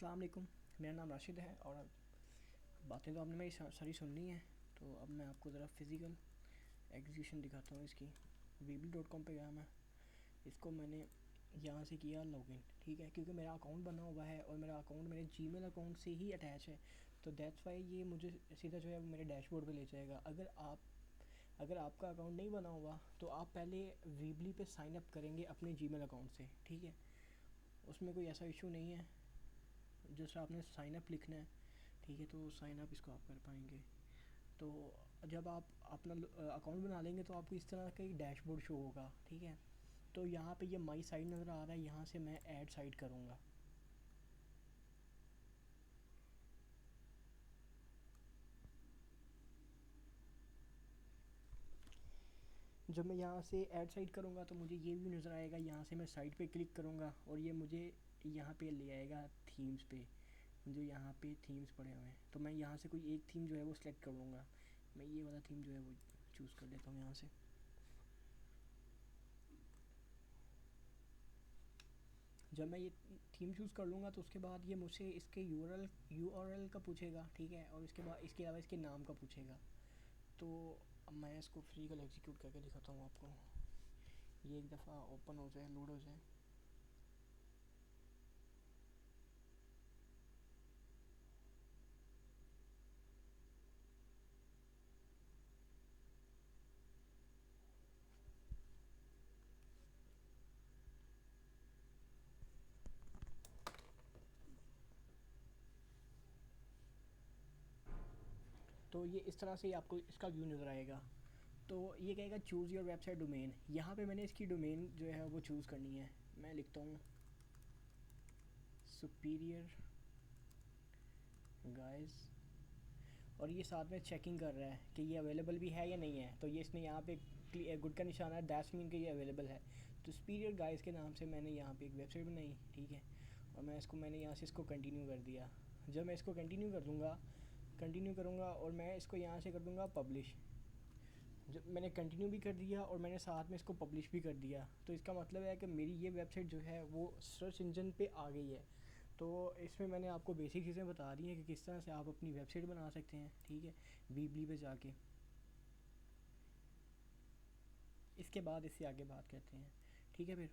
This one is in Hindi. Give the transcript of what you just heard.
अस्सलाम वालेकुम। मेरा नाम राशिद है और बातें तो आपने मेरी सारी सुननी है। तो अब मैं आपको ज़रा फ़िज़िकल एग्जीक्यूशन दिखाता हूँ इसकी। weebly.com पे गया मैं, इसको मैंने यहाँ से किया लॉगिन, ठीक है, क्योंकि मेरा अकाउंट बना हुआ है और मेरा अकाउंट मेरे जीमेल अकाउंट से ही अटैच है। तो दैट्स वाई ये मुझे सीधा जो है मेरे डैशबोर्ड पे ले जाएगा। अगर आपका अकाउंट नहीं बना हुआ तो आप पहले वीबली पे साइन अप करेंगे अपने जीमेल अकाउंट से, ठीक है। उसमें कोई ऐसा इशू नहीं है, जस्ट आपने साइन अप लिखना है, ठीक है। तो साइन अप इसको आप कर पाएंगे। तो जब आप अपना अकाउंट बना लेंगे तो आपको इस तरह का एक डैशबोर्ड शो होगा, ठीक है। तो यहाँ पे ये माई साइट नज़र आ रहा है, यहाँ से मैं ऐड साइट करूँगा। जब मैं यहाँ से ऐड साइट करूँगा तो मुझे ये भी नज़र आएगा। यहाँ से मैं साइट पे क्लिक करूँगा और ये मुझे यहाँ पे ले आएगा थीम्स पे, जो यहाँ पे थीम्स पड़े हुए हैं। तो मैं यहाँ से कोई एक थीम जो है वो सिलेक्ट कर लूँगा। मैं ये वाला थीम जो है वो चूज़ कर लेता हूँ यहाँ से। जब मैं ये थीम चूज़ कर लूँगा तो उसके बाद ये मुझसे इसके यूआरएल का पूछेगा, ठीक है, और इसके बाद इसके अलावा इसके नाम का पूछेगा। तो अब मैं इसको फिजिकल एग्जीक्यूट करके दिखाता हूँ आपको। ये एक दफ़ा ओपन हो जाए, लोड हो जाए। तो ये इस तरह से आपको इसका व्यू नज़र आएगा। तो ये कहेगा चूज़ योर वेबसाइट डोमेन। यहाँ पे मैंने इसकी डोमेन जो है वो चूज़ करनी है। मैं लिखता हूँ सुपीरियर गाइस, और ये साथ में चेकिंग कर रहा है कि ये अवेलेबल भी है या नहीं है। तो ये इसने यहाँ पे गुड का निशान है, दैट्स मीन कि ये अवेलेबल है। तो सुपीरियर गाइस के नाम से मैंने यहाँ पे एक वेबसाइट बनाई, ठीक है, और मैंने यहाँ से इसको कंटिन्यू कर दिया। जब मैं इसको कंटिन्यू करूँगा और मैं इसको यहाँ से कर दूँगा पब्लिश। जब मैंने कंटिन्यू भी कर दिया और मैंने साथ में इसको पब्लिश भी कर दिया, तो इसका मतलब है कि मेरी ये वेबसाइट जो है वो सर्च इंजन पे आ गई है। तो इसमें मैंने आपको बेसिक चीज़ें बता दी हैं कि किस तरह से आप अपनी वेबसाइट बना सकते हैं, ठीक है, वीबली पे जाके। इसके बाद इससे आगे बात करते हैं, ठीक है। फिर